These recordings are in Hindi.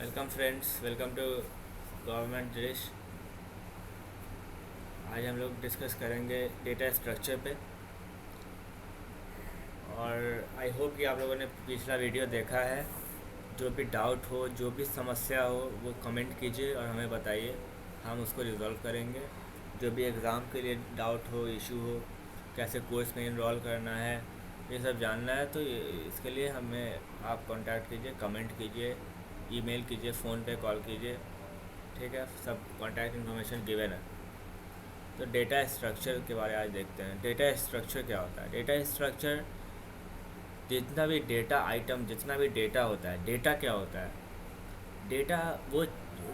Welcome friends, welcome to government dish. आज हम लोग डिस्कस करेंगे डेटा स्ट्रक्चर पे। और आई होप कि आप लोगों ने पिछला वीडियो देखा है। जो भी डाउट हो, जो भी समस्या हो, वो कमेंट कीजिए और हमें बताइए, हम उसको रिजॉल्व करेंगे। जो भी एग्ज़ाम के लिए डाउट हो, इशू हो, कैसे कोर्स में इनरोल करना है, ये सब जानना है, तो इसके लिए हमें आप कांटेक्ट कीजिए, कमेंट कीजिए, ईमेल कीजिए, फ़ोन पे कॉल कीजिए। ठीक है, सब कॉन्टैक्ट इन्फॉर्मेशन गिवन है। तो डेटा स्ट्रक्चर के बारे में आज देखते हैं। डेटा स्ट्रक्चर क्या होता है? डेटा स्ट्रक्चर, जितना भी डेटा आइटम, जितना भी डेटा होता है, डेटा क्या होता है? डेटा वो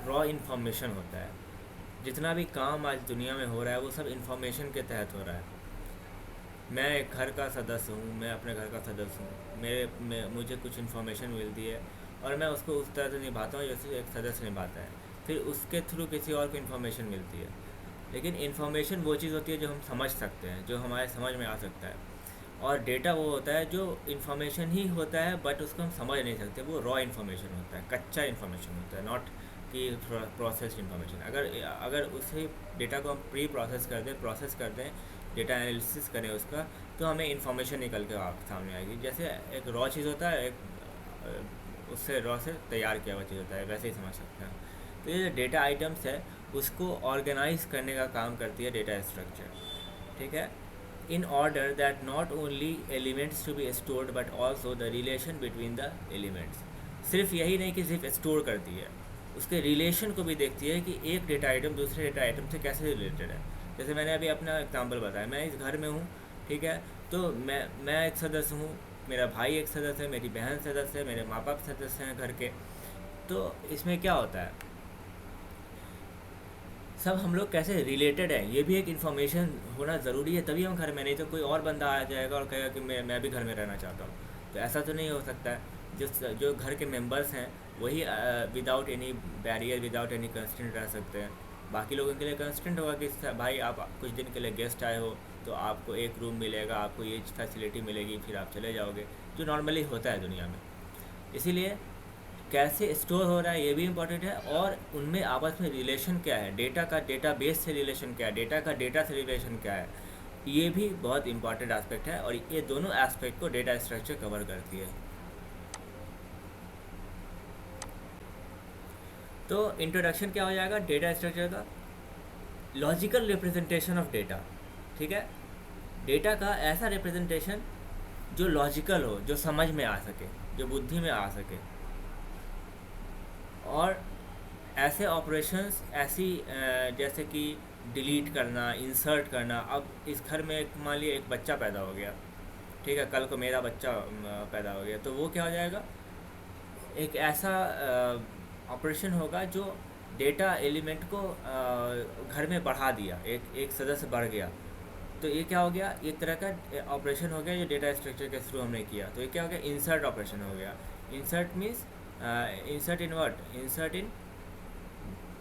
रॉ इन्फॉर्मेशन होता है। जितना भी काम आज दुनिया में हो रहा है वो सब इन्फॉर्मेशन के तहत हो रहा है। मैं एक घर का सदस्य हूँ, मैं अपने घर का सदस्य हूँ, मुझे कुछ इन्फॉर्मेशन मिलती है और मैं उसको उस तरह से निभाता हूँ जैसे एक सदस्य निभाता है। फिर उसके थ्रू किसी और को इन्फॉर्मेशन मिलती है। लेकिन इन्फॉर्मेशन वो चीज़ होती है जो हम समझ सकते हैं, जो हमारे समझ में आ सकता है। और डेटा वो होता है जो इन्फॉर्मेशन ही होता है बट उसको हम समझ नहीं सकते। वो रॉ इन्फॉर्मेशन होता है, कच्चा इन्फॉर्मेशन होता है, नॉट कि प्रोसेस्ड इन्फॉर्मेशन। अगर अगर उसे डेटा को हम प्री प्रोसेस कर दें, डेटा एनालिसिस करें उसका, तो हमें इन्फॉर्मेशन निकल के सामने आएगी। जैसे एक रॉ चीज़ होता है, उससे रॉ से तैयार किया हुआ चीज़ होता है, वैसे ही समझ सकते हैं। तो ये जो डेटा आइटम्स है उसको ऑर्गेनाइज करने का काम करती है डेटा स्ट्रक्चर। ठीक है, in order that not only elements to be stored but also the relation between the elements। सिर्फ यही नहीं कि सिर्फ स्टोर करती है, उसके रिलेशन को भी देखती है कि एक डेटा आइटम दूसरे डेटा आइटम से कैसे रिलेटेड है। जैसे मैंने अभी अपना एग्जांपल बताया, मैं इस घर में हूँ, ठीक है, तो मैं एक सदस्य हूँ, मेरा भाई एक सदस्य है, मेरी बहन सदस्य है, मेरे माँ बाप सदस्य हैं घर के। तो इसमें क्या होता है, सब हम लोग कैसे रिलेटेड हैं, ये भी एक इन्फॉर्मेशन होना ज़रूरी है, तभी हम घर में। नहीं तो कोई और बंदा आ जाएगा और कहेगा कि मैं भी घर में रहना चाहता हूँ, तो ऐसा तो नहीं हो सकता है। जो घर के मेंबर्स हैं वही without any barrier, without any constant रह सकते हैं। बाकी लोगों के लिए कंस्टेंट होगा कि भाई आप कुछ दिन के लिए गेस्ट आए हो तो आपको एक रूम मिलेगा, आपको ये फैसिलिटी मिलेगी, फिर आप चले जाओगे, जो नॉर्मली होता है दुनिया में। इसीलिए कैसे स्टोर हो रहा है ये भी इम्पोर्टेंट है, और उनमें आपस में रिलेशन क्या है, डेटा का डेटा बेस से रिलेशन क्या है, डेटा का डेटा से रिलेशन क्या है, ये भी बहुत इंपॉर्टेंट एस्पेक्ट है। और ये दोनों एस्पेक्ट को डेटा स्ट्रक्चर कवर करती है। तो इंट्रोडक्शन क्या हो जाएगा डेटा स्ट्रक्चर का? Logical representation of data. ठीक है, डेटा का ऐसा रिप्रेजेंटेशन जो लॉजिकल हो, जो समझ में आ सके, जो बुद्धि में आ सके। और ऐसे ऑपरेशंस, जैसे कि डिलीट करना, इंसर्ट करना। अब इस घर में मान लिया एक बच्चा पैदा हो गया, ठीक है, कल को मेरा बच्चा पैदा हो गया, तो वो क्या हो जाएगा, एक ऐसा ऑपरेशन होगा जो डेटा एलिमेंट को घर में बढ़ा दिया, एक सदस्य बढ़ गया। तो ये क्या हो गया, एक तरह का ऑपरेशन हो गया जो डेटा स्ट्रक्चर के थ्रू हमने किया। तो ये क्या हो गया, इंसर्ट ऑपरेशन हो गया। Insert means insert in what, insert in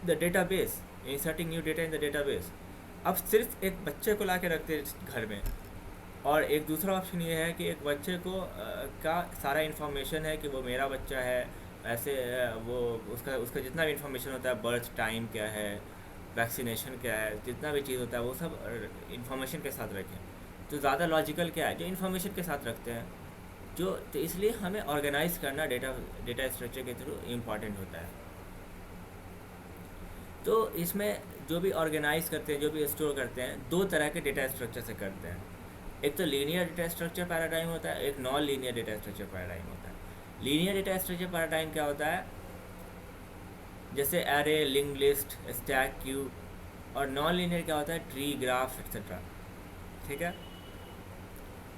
the database, inserting new data in the database. अब सिर्फ एक बच्चे को ला के रखते हैं घर में, और एक दूसरा ऑप्शन ये है कि एक बच्चे को का सारा इन्फॉर्मेशन है कि वो मेरा बच्चा है, ऐसे वो उसका उसका जितना भी इन्फॉर्मेशन होता है, बर्थ टाइम क्या है, वैक्सीनेशन क्या है, जितना भी चीज़ होता है वो सब इन्फॉर्मेशन के साथ रखें। तो ज़्यादा लॉजिकल क्या है, जो इन्फॉर्मेशन के साथ रखते हैं। जो तो इसलिए हमें ऑर्गेनाइज करना डेटा स्ट्रक्चर के थ्रू इम्पॉर्टेंट होता है। तो इसमें जो भी ऑर्गेनाइज करते हैं, जो भी स्टोर करते हैं, दो तरह के डेटा स्ट्रक्चर से करते हैं। एक तो लीनियर डेटा स्ट्रक्चर पैराडाइम होता है, एक non linear data structure paradigm होता है। लीनियर डेटा स्ट्रक्चर पैराडाइम क्या होता है, जैसे array, link list, stack, Q. और नॉन लीनियर क्या होता है, ट्री, ग्राफ, एक्सेट्रा। ठीक है,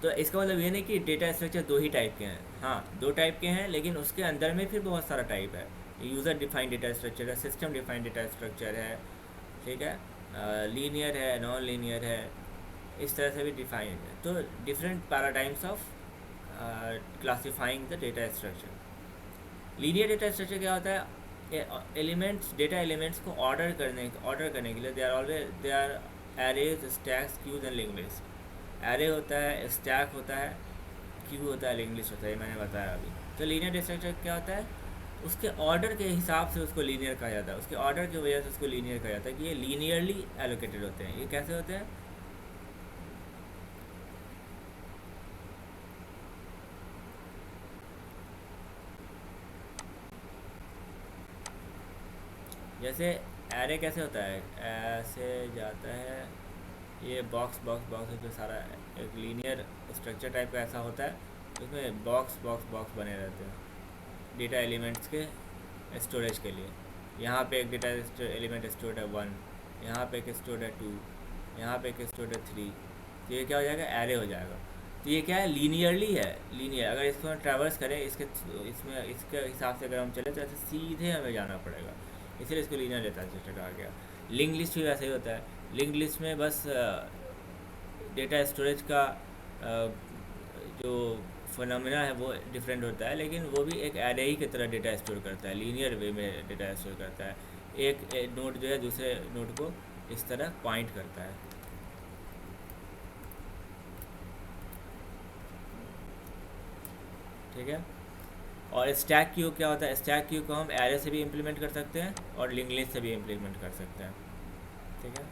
तो इसका मतलब ये नहीं कि डेटा स्ट्रक्चर दो ही टाइप के हैं। हाँ, दो टाइप के हैं, लेकिन उसके अंदर में फिर बहुत सारा टाइप है। यूज़र डिफाइंड डेटा स्ट्रक्चर है, सिस्टम डिफाइंड डेटा स्ट्रक्चर है, ठीक है, लीनियर है, नॉन लीनियर है, इस तरह से भी डिफाइंड है। तो different paradigms of classifying the data structure. Linear data structure क्या होता है, एलिमेंट्स, डेटा एलिमेंट्स को ऑर्डर करने के लिए they are arrays, stacks, queues and link list. Array होता है, स्टैक होता है, क्यू होता है, लिंक लिस्ट होता है, ये मैंने बताया अभी। तो लीनियर डेटा स्ट्रक्चर क्या होता है, उसके ऑर्डर के हिसाब से उसको लीनियर कहा जाता है, उसके ऑर्डर की वजह से उसको लीनियर कहा जाता है कि ये लीनियरली एलोकेटेड होते हैं। ये कैसे होते हैं? जैसे एरे कैसे होता है, ऐसे जाता है, ये बॉक्स बॉक्स बॉक्स जो सारा एक लीनियर स्ट्रक्चर टाइप का ऐसा होता है, उसमें बॉक्स बॉक्स बॉक्स बने रहते हैं डेटा एलिमेंट्स के स्टोरेज के लिए। यहाँ पे एक डेटा एलिमेंट स्टोर्ड है 1, यहाँ पे एक स्टोर्ड है 2, यहाँ पे एक स्टोर्ड है 3। तो ये क्या हो जाएगा, एरे हो जाएगा। तो ये क्या है, लीनियरली है, लीनियर। अगर इसको हम ट्रैवर्स करें इसके इसमें इसके हिसाब से अगर हम चले तो ऐसे सीधे हमें जाना पड़ेगा, इसलिए इसको लीनियर डेटा स्ट्रक्चर कहा गया। लिंक लिस्ट भी वैसे ही होता है। लिंक लिस्ट में बस डेटा स्टोरेज का जो फिनोमेना है वो डिफरेंट होता है, लेकिन वो भी एक एरे ही की तरह डेटा स्टोर करता है, लीनियर वे में डेटा स्टोर करता है। एक नोड जो है दूसरे नोड को इस तरह पॉइंट करता है। ठीक है। और स्टैक क्यू क्या होता है, स्टैक क्यू को हम एरे से भी इम्प्लीमेंट कर सकते हैं और लिंक लिस्ट से भी इम्प्लीमेंट कर सकते हैं। ठीक है।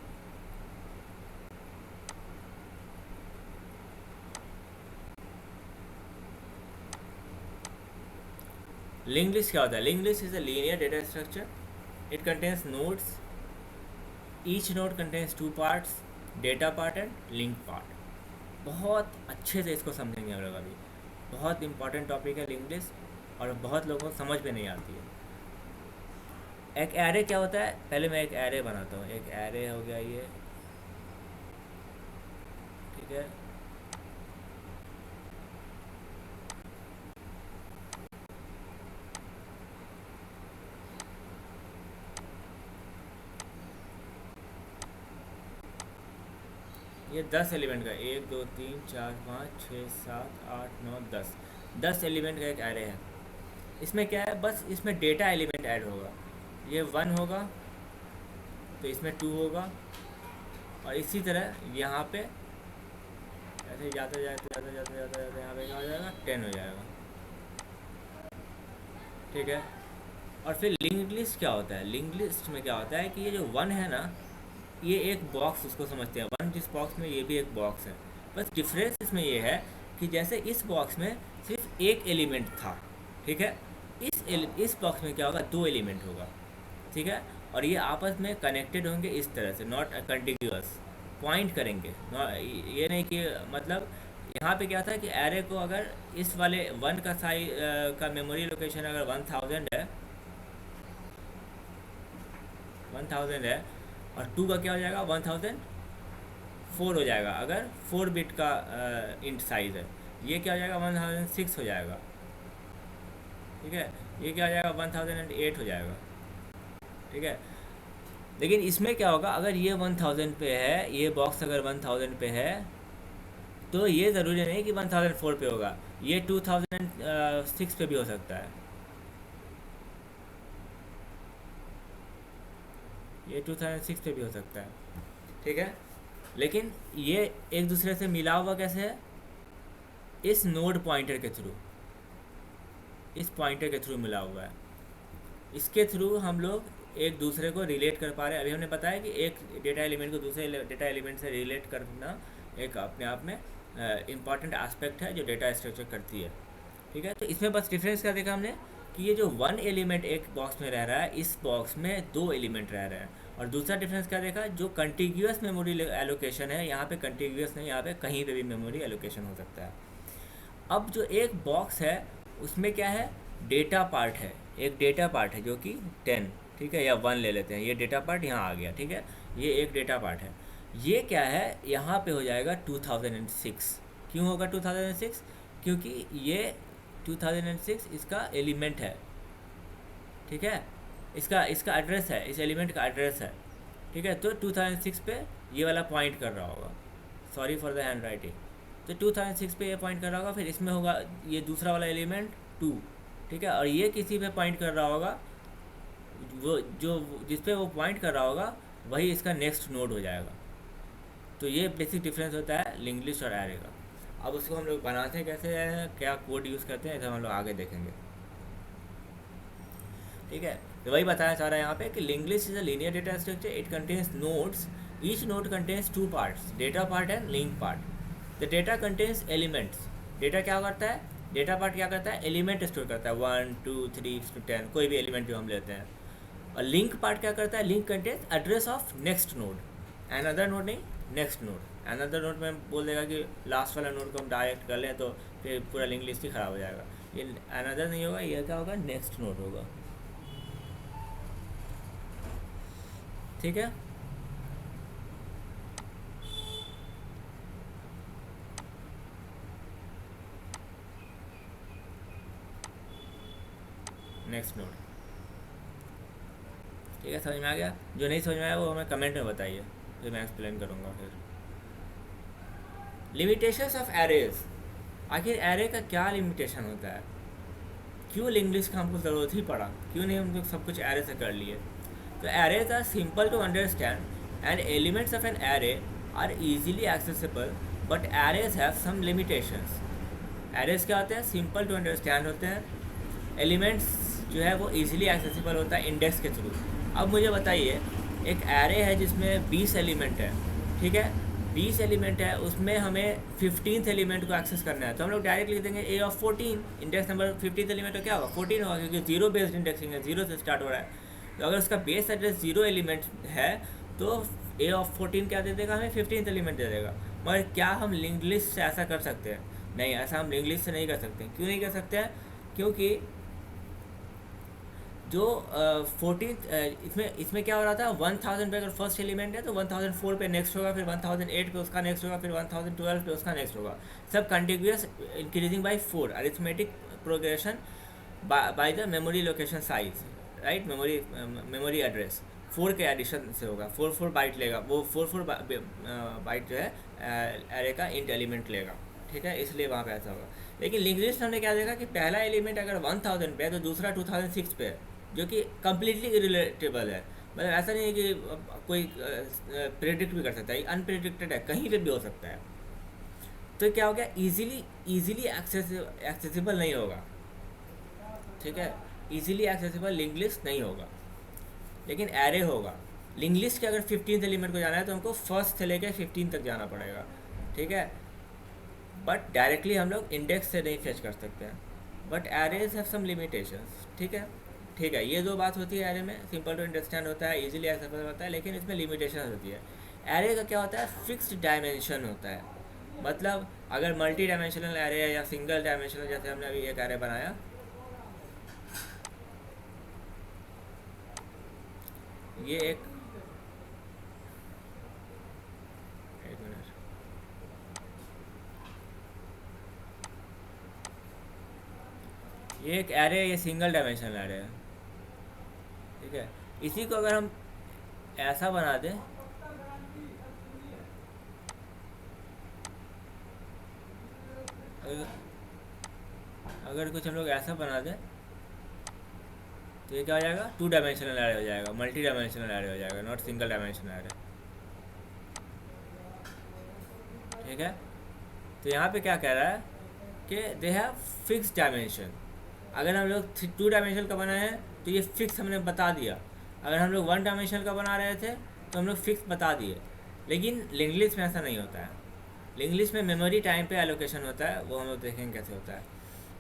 लिंक लिस्ट क्या होता है, link list is a linear data structure, it contains nodes, each node contains 2 parts, data part and link part. बहुत अच्छे से इसको समझेंगे हम लोग अभी। बहुत इंपॉर्टेंट टॉपिक है लिंक लिस्ट, और बहुत लोगों को समझ में नहीं आती है। एक एरे क्या होता है, पहले मैं एक एरे बनाता हूँ। एक एरे हो गया ये, ठीक है। ये 10 एलिमेंट का, 1 2 3 4 5 6 7 8 9 10, 10 एलिमेंट का एक एरे है। इसमें क्या है, बस इसमें डेटा एलिमेंट ऐड होगा। ये 1 होगा तो इसमें 2 होगा, और इसी तरह यहाँ पे ऐसे जाते जाते जाते जाते जाते जाते यहाँ पे क्या हो जाएगा, 10 हो जाएगा। ठीक है। और फिर लिंक लिस्ट क्या होता है, लिंक लिस्ट में क्या होता है कि ये जो 1 है ना, ये एक बॉक्स उसको समझते हैं, 1 जिस बॉक्स में ये भी एक बॉक्स है। बस डिफरेंस इसमें ये है कि जैसे इस बॉक्स में सिर्फ एक एलिमेंट था, ठीक है, इस बॉक्स में क्या होगा, 2 एलिमेंट होगा। ठीक है। और ये आपस में कनेक्टेड होंगे इस तरह से, नॉट कंटिन्यूअस, पॉइंट करेंगे। ये नहीं कि मतलब यहाँ पे क्या था कि एरे को अगर इस वाले 1 का साइज का मेमोरी लोकेशन अगर 1000 है, 1000 है, और 2 का क्या हो जाएगा, 1004 हो जाएगा अगर 4 बिट का इंट साइज है। ये क्या हो जाएगा, 1006 हो जाएगा। ठीक है। ये क्या हो जाएगा, 1008 हो जाएगा। ठीक है। लेकिन इसमें क्या होगा, अगर ये 1000 पे है, ये बॉक्स अगर 1000 पे है, तो ये ज़रूरी नहीं कि 1004 पे होगा, ये 2006 पे भी हो सकता है। ये 2006 पे भी हो सकता है। ठीक है। लेकिन ये एक दूसरे से मिला हुआ कैसे है, इस नोड पॉइंटर के थ्रू, इस पॉइंटर के थ्रू मिला हुआ है। इसके थ्रू हम लोग एक दूसरे को रिलेट कर पा रहे हैं। अभी हमने बताया कि एक डेटा एलिमेंट को दूसरे डेटा एलिमेंट से रिलेट करना एक अपने आप में इम्पॉर्टेंट एस्पेक्ट है जो डेटा स्ट्रक्चर करती है। ठीक है। तो इसमें बस डिफरेंस क्या देखा हमने कि ये जो 1 एलिमेंट एक बॉक्स में रह रहा है, इस बॉक्स में 2 एलिमेंट रह रहे हैं। और दूसरा डिफरेंस क्या देखा, जो कंटिग्यूअस मेमोरी एलोकेशन है, यहाँ पे कंटिग्यूअस नहीं, यहाँ पे कहीं पे भी मेमोरी एलोकेशन हो सकता है। अब जो एक बॉक्स है उसमें क्या है, डेटा पार्ट है, एक डेटा पार्ट है जो कि 10, ठीक है, या 1 ले लेते हैं, ये डेटा पार्ट यहाँ आ गया। ठीक है। ये एक डेटा पार्ट है। ये क्या है, यहाँ पे हो जाएगा 2006। क्यों होगा 2006? क्योंकि ये 2006 इसका एलिमेंट है। ठीक है। इसका इसका एड्रेस है, इस एलिमेंट का एड्रेस है। ठीक है। तो 2006 पे ये वाला पॉइंट कर रहा होगा। Sorry for the hand writing. तो 2006 पे ये पॉइंट कर रहा होगा, फिर इसमें होगा ये दूसरा वाला एलिमेंट 2। ठीक है। और ये किसी पे पॉइंट कर रहा होगा, वो जो जिस पे वो पॉइंट कर रहा होगा वही इसका नेक्स्ट नोड हो जाएगा। तो ये बेसिक डिफरेंस होता है लिंक लिस्ट और एरे का। अब उसको हम लोग बनाते हैं कैसे हैं, क्या कोड यूज़ करते हैं, इसे हम लोग आगे देखेंगे। ठीक है। तो वही बताना चाह रहा है यहाँ पे कि linked list is a linear data structure, it contains nodes, each node contains two parts, data part and link part. The data contains elements, data क्या करता है, डेटा पार्ट क्या करता है, एलिमेंट स्टोर करता है, 1 2 3 10, कोई भी एलिमेंट जो हम लेते हैं। और लिंक पार्ट क्या करता है, link contains address of next node, another node नहीं, नेक्स्ट नोड। अनदर नोड में बोल देगा कि लास्ट वाला नोड को हम डायरेक्ट कर लें तो फिर पूरा लिंक लिस्ट ही ख़राब हो जाएगा। ये अनदर नहीं होगा, ये क्या होगा, नेक्स्ट नोड होगा। ठीक है। नेक्स्ट नोड, ठीक है, समझ में आ गया। जो नहीं समझ में आया वो हमें कमेंट में बताइए, फिर मैं एक्सप्लेन करूँगा। फिर लिमिटेशंस ऑफ एरेज, आखिर एरे का क्या लिमिटेशन होता है, क्यों लिंग्विस्ट का हमको ज़रूरत ही पड़ा, क्यों नहीं हम लोग सब कुछ एरे से कर लिए। तो arrays are simple to understand and elements of an array are easily accessible, but arrays have some limitations. Arrays क्या होते हैं, सिंपल टू अंडरस्टैंड होते हैं, एलिमेंट्स जो है वो इजीली एक्सेसिबल होता है इंडेक्स के थ्रू। अब मुझे बताइए, एक एरे है जिसमें 20 एलिमेंट है, ठीक है, 20 एलिमेंट है, उसमें हमें 15th एलिमेंट को एक्सेस करना है, तो हम लोग डायरेक्ट लिख देंगे A of 14, index number 15th element तो क्या होगा, 14 होगा, क्योंकि जीरो बेस्ड इंडेक्सिंग है, जीरो से स्टार्ट हो रहा है। तो अगर उसका बेस एड्रेस 0 एलिमेंट है तो ए ऑफ 14 क्या दे देगा, हमें 15th एलिमेंट दे देगा। मगर क्या हम लिंक्ड लिस्ट से ऐसा कर सकते हैं, नहीं, ऐसा हम लिंक्ड लिस्ट से नहीं कर सकते। क्यों नहीं कर सकते हैं, क्योंकि जो 14 इसमें क्या हो रहा था, 1000 पे अगर फर्स्ट एलिमेंट है तो 1004 पे नेक्स्ट होगा, फिर 1008 पे उसका नेक्स्ट होगा, फिर 1012 पे उसका नेक्स्ट होगा, सब continuous increasing by 4, arithmetic progression by the memory location size, right, memory address 4 के एडिशन से होगा, 4 बाइट लेगा, वो 4 बाइट जो है एरे का इंट एलिमेंट लेगा, ठीक है, इसलिए वहाँ पे ऐसा होगा। लेकिन लिंक्ड लिस्ट हमने क्या देखा कि पहला एलिमेंट अगर 1000 पे है तो दूसरा 2006 पे है, जो कि कम्प्लीटली इरिलेटेबल है। मतलब ऐसा नहीं है कि कोई प्रेडिक्ट भी कर सकता है, अनप्रेडिक्टेड है, कहीं पे भी हो सकता है। तो क्या हो गया, इजीली एक्सेसिबल नहीं होगा, ठीक है, इजीली एक्सेसिबल लिंक्ड लिस्ट नहीं होगा, लेकिन एरे होगा। लिंक्ड लिस्ट के अगर 15th एलिमेंट को जाना है तो हमको फर्स्ट से लेकर 15 तक जाना पड़ेगा, ठीक है, बट डायरेक्टली हम लोग इंडेक्स से नहीं फेच कर सकते हैं, but arrays have some limitations, ठीक है। ठीक है, ये दो बात होती है एरे में, सिंपल टू अंडरस्टैंड होता है, इजीली एक्सेसिबल होता है, लेकिन इसमें लिमिटेशन होती है। एरे का क्या होता है, फिक्स्ड डायमेंशन होता है, मतलब अगर मल्टी डायमेंशनल एरे है या सिंगल डायमेंशनल, जैसे हमने अभी एक एरे बनाया, ये एक मिनट, ये एक एरे, ये सिंगल डायमेंशनल एरे है, ठीक है। इसी को अगर हम ऐसा बना दें, अगर कुछ हम लोग ऐसा बना दें तो ये क्या हो जाएगा, 2 डायमेंशनल एरे हो जाएगा, मल्टी डायमेंशनल एरे हो जाएगा, नॉट सिंगल डायमेंशनल एरे, ठीक है। तो यहाँ पे क्या कह रहा है कि दे हैव फिक्स डायमेंशन। अगर हम लोग 2 डायमेंशनल का बनाए हैं तो ये फिक्स हमने बता दिया, अगर हम लोग 1 डायमेंशनल का बना रहे थे तो हम लोग फिक्स बता दिए। लेकिन लिंक्ड लिस्ट में ऐसा नहीं होता है, लिंक्ड लिस्ट में मेमोरी टाइम पे एलोकेशन होता है, वो हम लोग देखेंगे कैसे होता है।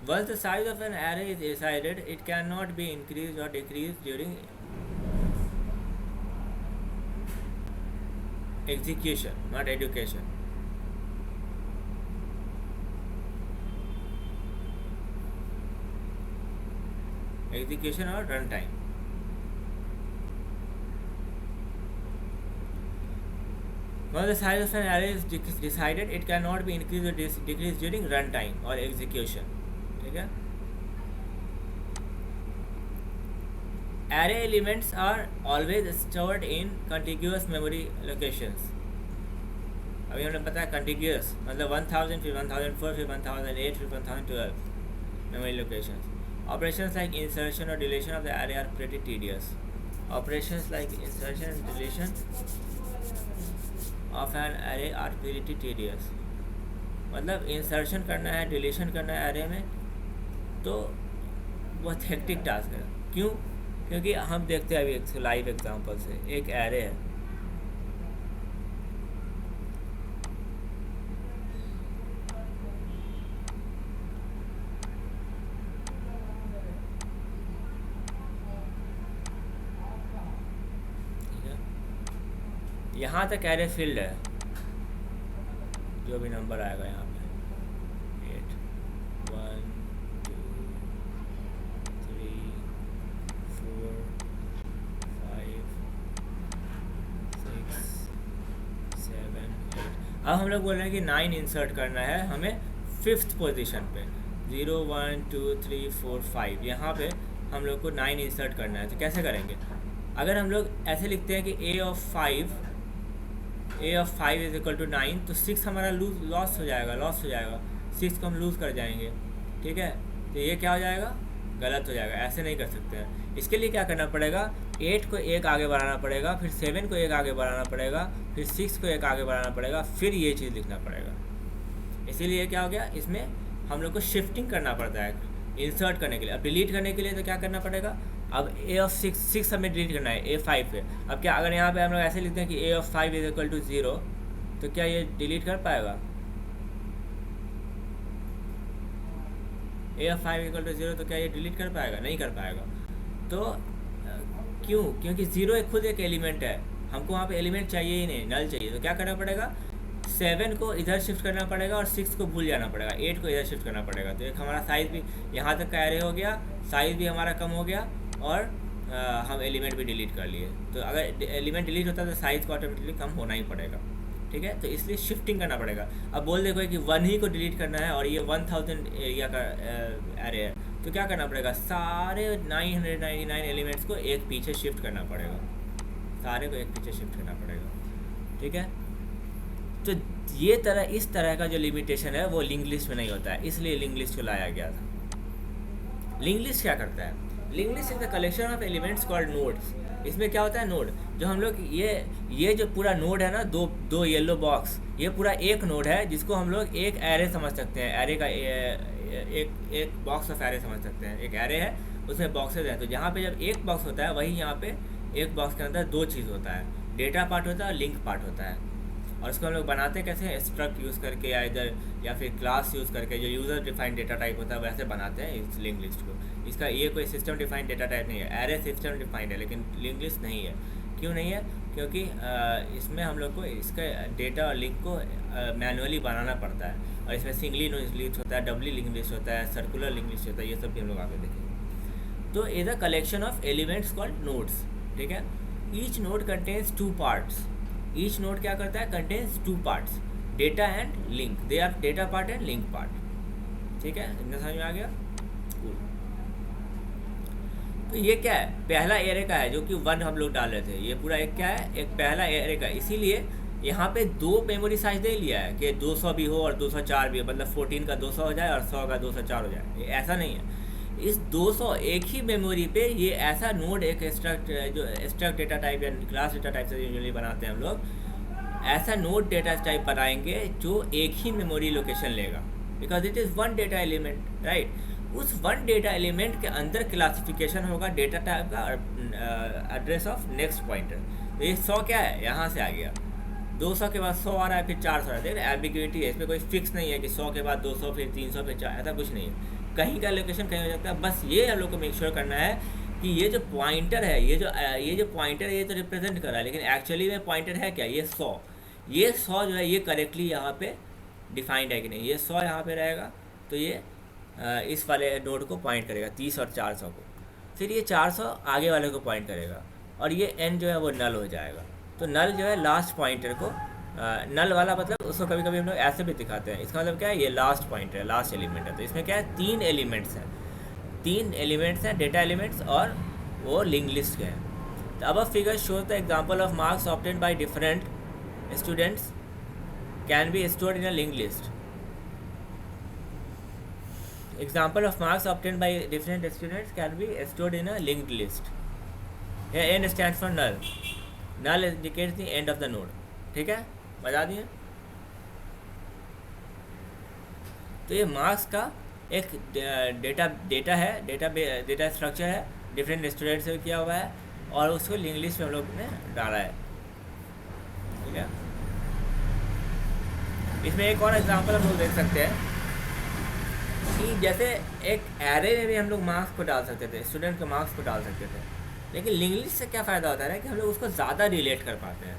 Once the size of an array is decided, it cannot be increased or decreased during execution, not education. Execution or runtime. Once the size of an array is decided, it cannot be increased or decreased during runtime or execution. ठीक है। Array elements are always stored in contiguous memory locations. अभी हमने पता है contiguous मतलब 1000 फिर 1004 फिर 1008 फिर 1012 memory locations. Operations like insertion or deletion of the array are pretty tedious. Operations like insertion and deletion of an array are pretty tedious. मतलब इंसर्शन करना है, डिलीशन करना है एरे में, तो बहुत हेक्टिक टास्क है। क्यों? क्योंकि हम देखते हैं अभी एक लाइव एग्जांपल से, एक एरे है, ठीक है, यहाँ तक एरे फील्ड है, जो भी नंबर आएगा यहाँ पे 8 1 2 3 4 5 6 7 8। अब हम लोग बोल रहे हैं कि 9 इंसर्ट करना है हमें फिफ्थ पोजीशन पे, 0 1 2 3 4 5, यहाँ पे हम लोग को 9 इंसर्ट करना है। तो कैसे करेंगे? अगर हम लोग ऐसे लिखते हैं कि ए ऑफ 5 इज इक्वल टू 9, तो 6 हमारा लॉस हो जाएगा, 6 को हम लूज़ कर जाएंगे, ठीक है। तो ये क्या हो जाएगा? गलत हो जाएगा, ऐसे नहीं कर सकते हैं। इसके लिए क्या करना पड़ेगा? 8 को एक आगे बढ़ाना पड़ेगा, फिर 7 को एक आगे बढ़ाना पड़ेगा, फिर 6 को एक आगे बढ़ाना पड़ेगा, फिर ये चीज़ लिखना पड़ेगा। इसीलिए क्या हो गया, इसमें हम लोग को शिफ्टिंग करना पड़ता है इंसर्ट करने के लिए। अब डिलीट करने के लिए तो क्या करना पड़ेगा? अब ए ऑफ 6 हमें डिलीट करना है A5 पे। अब क्या अगर यहाँ पे हम लोग ऐसे लिखते हैं कि ए ऑफ 5 इज इक्वल टू 0, तो क्या ये डिलीट कर पाएगा? ए ऑफ 5 इक्वल टू 0 तो क्या ये डिलीट कर पाएगा? नहीं कर पाएगा। तो क्यों? क्योंकि 0 एक खुद एक एलिमेंट है, हमको वहाँ पे एलिमेंट चाहिए ही नहीं, नल चाहिए। तो क्या करना पड़ेगा? 7 को इधर शिफ्ट करना पड़ेगा और 6 को भूल जाना पड़ेगा, 8 को इधर शिफ्ट करना पड़ेगा। तो एक हमारा साइज़ भी यहाँ तक का एरे हो गया, साइज़ भी हमारा कम हो गया, और हम एलिमेंट भी डिलीट कर लिए। तो अगर एलिमेंट डिलीट होता है तो साइज़ को ऑटोमेटिकली कम होना ही पड़ेगा, ठीक है। तो इसलिए शिफ्टिंग करना पड़ेगा। अब बोल देखो कि 1 ही को डिलीट करना है और ये 1000 एरिया का एरे है, तो क्या करना पड़ेगा? सारे 999 एलिमेंट्स को एक पीछे शिफ्ट करना पड़ेगा, सारे को एक पीछे शिफ्ट करना पड़ेगा, ठीक है। तो ये इस तरह का जो लिमिटेशन है वो लिंक लिस्ट में नहीं होता है, इसलिए लिंक लिस्ट को लाया गया था। लिंक लिस्ट क्या करता है? Link list is the collection of elements called nodes. इसमें क्या होता है? नोड, जो हम लोग ये जो पूरा नोड है ना, दो येलो बॉक्स, ये पूरा एक नोड है जिसको हम लोग एक एरे समझ सकते हैं। एरे का एक बॉक्स ऑफ एरे समझ सकते हैं। एक एरे है, उसमें बॉक्सेज हैं। तो जहाँ पे जब एक बॉक्स होता है, वही यहाँ पे एक बॉक्स के अंदर दो चीज़ होता है, डेटा पार्ट होता है और लिंक पार्ट होता है। और उसको हम लोग बनाते कैसे हैं? स्ट्रक्ट यूज़ करके या फिर क्लास यूज़ करके, जो यूज़र डिफाइंड डेटा टाइप होता है वैसे बनाते हैं इस लिंक लिस्ट को। इसका ये कोई सिस्टम डिफाइंड डेटा टाइप नहीं है। एरे सिस्टम डिफाइंड है, लेकिन लिंक लिस्ट नहीं है। क्यों नहीं है? क्योंकि इसमें हम लोग को इसका डेटा और लिंक को मैनुअली बनाना पड़ता है, और इसमें सिंगली लिस्ट होता है, डबली लिंक लिस्ट होता है, सर्कुलर लिंक लिस्ट होता है, ये सब भी हम लोग आगे देखेंगे। तो is a collection of elements called nodes, ठीक है। Each node contains 2 parts. Each node क्या करता है? Contains 2 parts, data and link. They are data part and link part, ठीक है। इतना समझ में आ गया? तो ये क्या है? पहला एरे का है, जो कि 1 हम लोग डाल रहे थे। ये पूरा एक क्या है? एक पहला एरे का। इसीलिए यहाँ पे 2 मेमोरी साइज दे लिया है कि 200 भी हो और 204 भी हो, मतलब 14 का 200 हो जाए और 100 का 204 हो जाए। ये ऐसा नहीं है। इस 200 एक ही मेमोरी पे ये ऐसा नोड, एक स्ट्रक्ट डेटा टाइप या क्लास डेटा टाइप से यूजुअली बनाते हैं हम लोग, ऐसा नोड डेटा टाइप बनाएंगे जो एक ही मेमोरी लोकेशन लेगा, because it is 1 data element, right. उस 1 डेटा एलिमेंट के अंदर क्लासिफिकेशन होगा डेटा टाइप का, एड्रेस ऑफ नेक्स्ट पॉइंटर। तो ये 100 क्या है? यहाँ से आ गया। 200 के बाद 100 आ रहा है, फिर 400 आ रहा है। देख एम्बिग्यूटी है, इसमें कोई फिक्स नहीं है कि 100 के बाद 200, फिर 300, फिर 400, ऐसा कुछ नहीं है। कहीं का लोकेशन कहीं हो सकता है। बस ये हम लोग को मेक श्योर करना है कि ये जो पॉइंटर है, ये जो पॉइंटर है, ये तो रिप्रेजेंट कर रहा है, लेकिन एक्चुअली में पॉइंटर है क्या? ये 100। ये 100 जो है ये करेक्टली यहाँ पे डिफाइंड है कि नहीं। ये 100 यहाँ पे रहेगा, तो ये इस वाले नोड को पॉइंट करेगा, 30 और 400 को। फिर ये 400 आगे वाले को पॉइंट करेगा, और ये n जो है वो नल हो जाएगा। तो नल जो है लास्ट पॉइंटर को, नल वाला मतलब उसको कभी कभी हम लोग ऐसे भी दिखाते हैं। इसका मतलब क्या है? ये लास्ट पॉइंटर है, लास्ट एलिमेंट है। तो इसमें क्या है? 3 एलिमेंट्स हैं, डेटा एलिमेंट्स, और वो लिंक लिस्ट के हैं। तो अब figure shows the example of marks obtained by different students can be stored in a link list. Example of marks obtained by different students can be stored in a linked list. Here N stands for null. Null indicates the end of the node. ठीक है, बता दिए। तो ये मार्क्स का एक डेटा है, डेटा स्ट्रक्चर है, डिफरेंट स्टूडेंट से किया हुआ है और उसको लिंक लिस्ट में हम लोग ने डाला है। ठीक है, इसमें एक और एग्जांपल हम लोग देख सकते हैं कि जैसे एक एरे में भी हम लोग मार्क्स को डाल सकते थे, स्टूडेंट के मार्क्स को डाल सकते थे, लेकिन लिंक लिस्ट से क्या फ़ायदा होता है ना कि हम लोग उसको ज़्यादा रिलेट कर पाते हैं।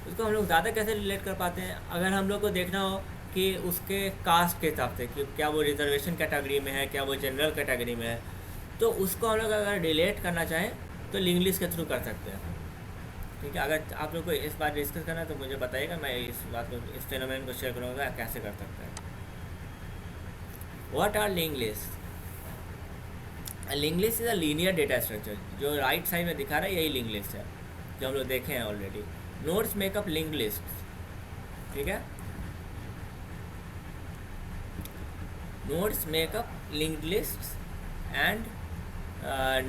उसको हम लोग ज़्यादा कैसे रिलेट कर पाते हैं, अगर हम लोग को देखना हो कि उसके कास्ट के हिसाब से कि क्या वो रिजर्वेशन कैटेगरी में है, क्या वो जनरल कैटेगरी में है, तो उसको हम लोग अगर रिलेट करना चाहें तो लिंक लिस्ट के थ्रू कर सकते हैं। ठीक है, अगर आप लोग को इस बार डिस्कस करना है तो मुझे बताइएगा, मैं इस बात को, इस फेनोमेन को शेयर करूँगा कैसे कर सकते हैं। What are link list? Link list is a linear data structure. जो राइट साइड में दिखा रहा है यही लिंक लिस्ट है, जो हम लोग देखे हैं already. Nodes makeup link list. ठीक है, nodes make up linked lists and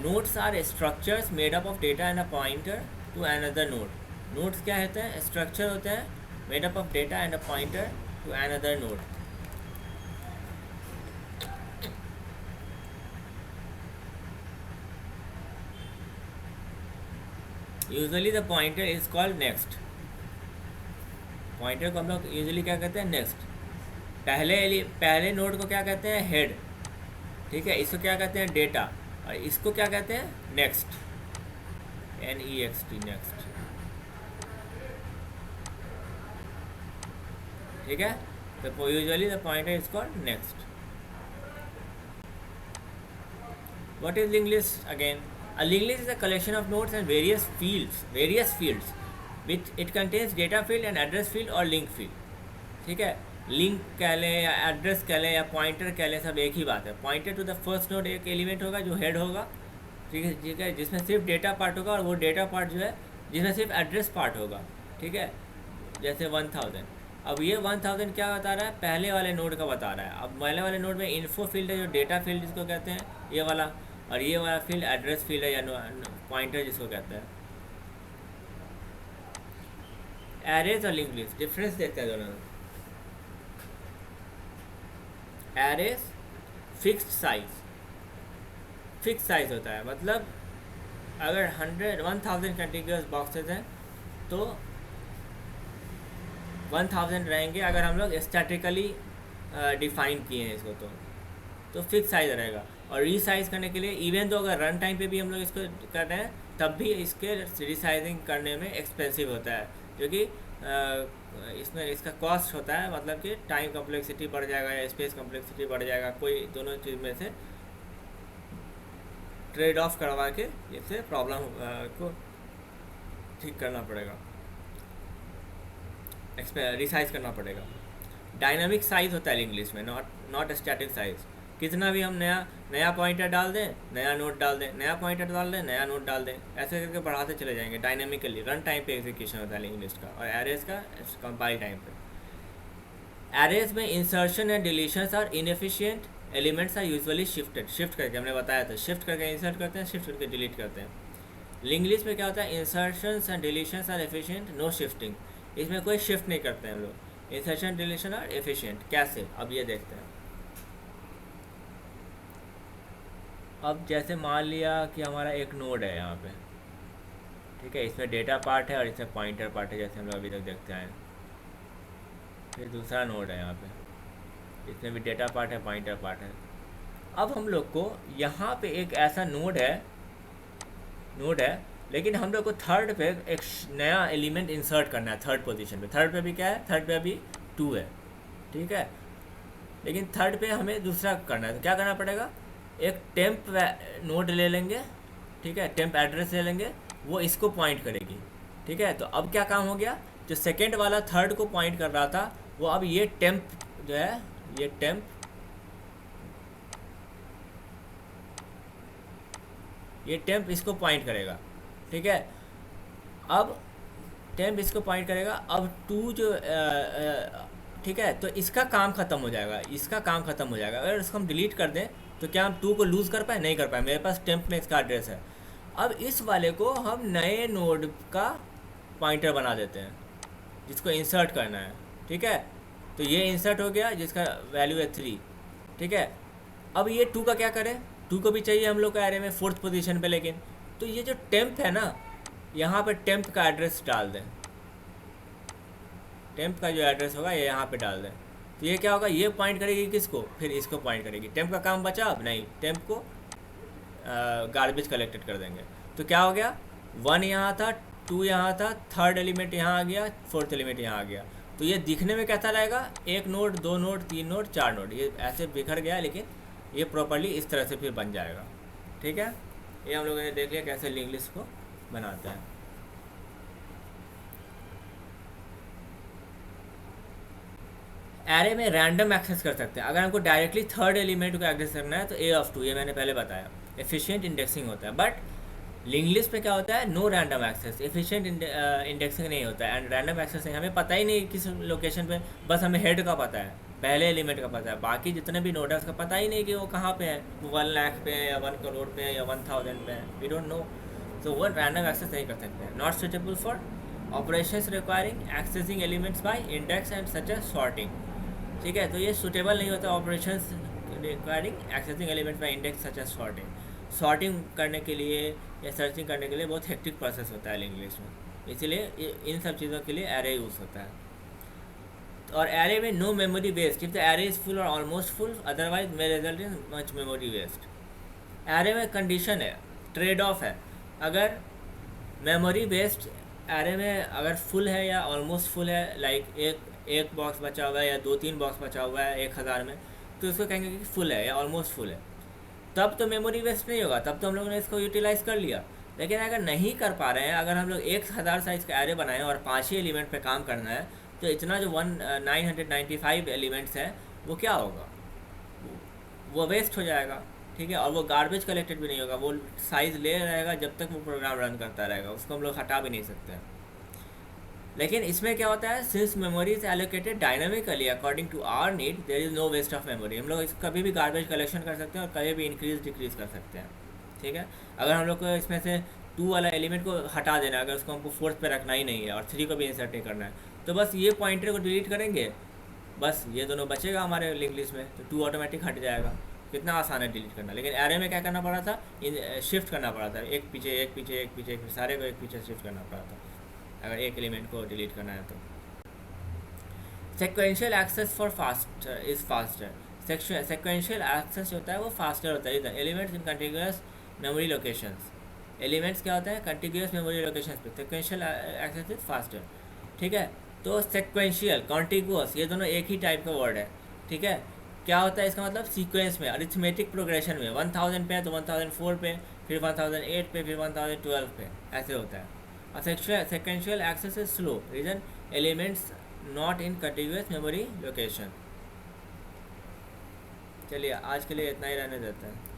nodes are structures made up of data and a pointer to another node. Nodes क्या होते हैं? स्ट्रक्चर होते हैं made up of data and a pointer to another node. Usually the pointer is called next. Pointer को हम लोग usually क्या कहते हैं? next. पहले नोड को क्या कहते हैं? हेड। ठीक है, इसको क्या कहते हैं? डेटा। और इसको क्या कहते हैं? Next, NEXT, next. ठीक है, तो usually the pointer is called next. What is link list again? A link list is a collection of nodes and various fields which it contains data field and address field और लिंक फील्ड। ठीक है, लिंक कह लें या एड्रेस कह लें या पॉइंटर कह लें, सब एक ही बात है। Pointer to the first node एक एलिमेंट होगा जो हेड होगा। ठीक है, जिसमें सिर्फ डेटा पार्ट होगा, और वो डेटा पार्ट जो है जिसमें सिर्फ एड्रेस पार्ट होगा। ठीक है, जैसे 1000। अब ये 1000 क्या बता रहा है? पहले वाले नोड का बता रहा है। अब पहले वाले नोड में इन्फो फील्ड है, जो डेटा फील्ड जिसको कहते हैं, ये वाला, और ये वाला फील्ड एड्रेस फील्ड है या पॉइंटर जिसको कहते हैं। एरेज और लिंक लिस्ट, डिफरेंस देखते हैं दोनों में। एरेज फिक्स्ड साइज होता है, मतलब अगर 1000 कंटिन्यूअस बॉक्सेस हैं तो 1000 रहेंगे। अगर हम लोग स्टैटिकली डिफाइन किए हैं इसको तो फिक्स साइज रहेगा। और रीसाइज करने के लिए, इवन तो अगर रन टाइम पे भी हम लोग इसको कर रहे हैं तब भी इसके रीसाइजिंग करने में एक्सपेंसिव होता है, क्योंकि इसमें इसका कॉस्ट होता है, मतलब कि टाइम कम्प्लेक्सिटी बढ़ जाएगा या स्पेस कम्प्लेक्सिटी बढ़ जाएगा, कोई दोनों चीज़ में से ट्रेड ऑफ करवा के इससे प्रॉब्लम को ठीक करना पड़ेगा, रिसाइज करना पड़ेगा। डायनामिक साइज होता है लिंक लिस्ट में, नॉट स्टैटिक साइज। कितना भी हम नया पॉइंटर डाल दें, नया नोट डाल दें, नया पॉइंटर डाल दें, नया नोट डाल दें, ऐसे करके बढ़ाते चले जाएंगे डायनामिकली। रन टाइम पे एग्जीक्यूशन होता है लिंक लिस्ट का, और एरेज का कंपाइल टाइम पे। एरेज में insertion and deletions are inefficient, elements are usually shift करके, हमने बताया था, शिफ्ट करके इंसर्ट करते हैं, शिफ्ट करके डिलीट करते हैं। लिंक लिस्ट में क्या होता है? Insertions and deletions are efficient, no shifting. इसमें कोई शिफ्ट नहीं करते हैं हम लोग। Insertion deletion are efficient. कैसे? अब ये देखते हैं। अब जैसे मान लिया कि हमारा एक नोड है यहाँ पे, ठीक है, इसमें डेटा पार्ट है और इसमें पॉइंटर पार्ट है, जैसे हम लोग अभी तक देखते हैं। फिर दूसरा नोड है यहाँ पे, इसमें भी डेटा पार्ट है, पॉइंटर पार्ट है। अब हम लोग को यहाँ पे एक ऐसा नोड है, लेकिन हम लोग को थर्ड पे एक नया एलिमेंट इंसर्ट करना है, थर्ड पोजीशन पे। थर्ड पे भी क्या है? थर्ड पे अभी 2 है, ठीक है, लेकिन थर्ड पे हमें दूसरा करना है। तो क्या करना पड़ेगा? एक टेम्प नोड ले लेंगे, ठीक है, टेम्प एड्रेस ले लेंगे, वो इसको पॉइंट करेगी। ठीक है, तो अब क्या काम हो गया? जो सेकेंड वाला थर्ड को पॉइंट कर रहा था, वो अब ये टेम्प जो है, ये टेम्प इसको पॉइंट करेगा। ठीक है, अब टेम्प इसको पॉइंट करेगा। अब 2 जो ठीक है, तो इसका काम ख़त्म हो जाएगा। अगर इसको हम डिलीट कर दें तो क्या हम 2 को लूज़ कर पाए? नहीं कर पाए। मेरे पास टेम्प में इसका एड्रेस है। अब इस वाले को हम नए नोड का पॉइंटर बना देते हैं, जिसको इंसर्ट करना है। ठीक है, तो ये इंसर्ट हो गया, जिसका वैल्यू है 3। ठीक है, अब ये 2 का क्या करें? 2 को भी चाहिए हम लोग का एरे में 4th पोजीशन पे, लेकिन तो ये जो टेम्प है ना, यहाँ पे टेम्प का एड्रेस डाल दें, टेम्प का जो एड्रेस होगा ये यहाँ पे डाल दें, तो ये क्या होगा, ये पॉइंट करेगी किसको, फिर इसको पॉइंट करेगी। टेम्प का काम बचा अब नहीं, टेम्प को गार्बेज कलेक्टेड कर देंगे। तो क्या हो गया, 1 यहाँ था, 2 यहाँ था, 3rd एलिमेंट यहाँ आ गया, 4th एलिमेंट यहाँ आ गया। तो ये दिखने में कैसा रहेगा, 1 नोड, 2 नोड, 3 नोड, 4 नोड, ये ऐसे बिखर गया, लेकिन ये प्रॉपर्ली इस तरह से फिर बन जाएगा। ठीक है, ये हम लोगों ने देख लिया कैसे लिंक लिस्ट को बनाते हैं। एरे में रैंडम एक्सेस कर सकते हैं। अगर हमको डायरेक्टली 3rd एलिमेंट को एक्सेस करना है तो A(2), ये मैंने पहले बताया, एफिशिएंट इंडेक्सिंग होता है। बट लिंक लिस्ट पे क्या होता है, no random access, efficient indexing नहीं होता है, एंड रैंडम एक्सेस नहीं, हमें पता ही नहीं किस लोकेशन पे, बस हमें हेड का पता है, पहले एलिमेंट का पता है, बाकी जितने भी नोड है उसका पता ही नहीं कि वो कहाँ पे है, वो 1 लाख पे है या 1 करोड़ पे है या 1000 पे है, वी डोंट नो। तो वो रैंडम एक्सेस नहीं कर सकते हैं। Not suitable for operations requiring accessing elements by index and such as sorting. ठीक है, तो ये सुटेबल नहीं होता operations requiring accessing elements by index such as sorting. Sorting करने के लिए या सर्चिंग करने के लिए बहुत हेक्टिक प्रोसेस होता है लिंक लिस्ट में, इसीलिए इन सब चीज़ों के लिए एरे यूज़ होता है। और एरे में no memory waste, if the array is full और almost full, otherwise may result in much memory waste. Array में कंडीशन है, ट्रेड ऑफ है, अगर मेमोरी वेस्ट एरे में अगर फुल है या ऑलमोस्ट फुल है, लाइक एक बॉक्स बचा हुआ है या 2-3 बॉक्स बचा हुआ है 1000 में, तो उसको कहेंगे कि फुल है या ऑलमोस्ट फुल है, तब तो मेमोरी वेस्ट नहीं होगा, तब तो हम लोगों ने इसको यूटिलाइज़ कर लिया। लेकिन अगर नहीं कर पा रहे हैं, अगर हम लोग 1000 साइज़ का एरे बनाएं और 5 ही एलिमेंट पे काम करना है, तो इतना जो 995 एलिमेंट्स हैं वो क्या होगा, वो वेस्ट हो जाएगा। ठीक है, और वो गार्बेज कलेक्टेड भी नहीं होगा, वो साइज़ ले रहेगा जब तक वो प्रोग्राम रन करता रहेगा, उसको हम लोग हटा भी नहीं सकते हैं। लेकिन इसमें क्या होता है, since memory is allocated dynamically according to our need, there is no waste of memory. हम लोग इसको कभी भी गार्बेज कलेक्शन कर सकते हैं और कभी भी इंक्रीज डिक्रीज कर सकते हैं। ठीक है, अगर हम लोग को इसमें से 2 वाला एलिमेंट को हटा देना है, अगर उसको हमको 4th पे रखना ही नहीं है और 3 को भी इंसर्ट नहीं करना है, तो बस ये पॉइंटर को डिलीट करेंगे, बस ये दोनों बचेगा हमारे लिंक लिस्ट में, तो 2 ऑटोमेटिक हट जाएगा। कितना आसान है डिलीट करना। लेकिन एरे में क्या करना पड़ा था, शिफ्ट करना पड़ा था, एक पीछे एक पीछे एक पीछे, सारे को एक पीछे शिफ्ट करना पड़ा था अगर एक एलिमेंट को डिलीट करना है तो। Sequential access for faster is faster. Sequential access होता है वो फास्टर होता है। Elements in continuous memory locations, elements क्या होता है कंटिन्यूअस मेमोरी लोकेशंस पे, सेक्वेंशियल एक्सेस इज फास्टर। ठीक है, तो सेक्वेंशियल कॉन्टिग्यूअस ये दोनों एक ही टाइप का वर्ड है। ठीक है, क्या होता है इसका मतलब, सीक्वेंस में, अरिथमेटिक प्रोग्रेशन में, 1000 पे है तो 1004 पे, फिर 1008 पे, फिर 1012 पे, ऐसे होता है। और sequential access is slow, reason elements not in contiguous memory location। चलिए आज के लिए इतना ही रहने देते हैं।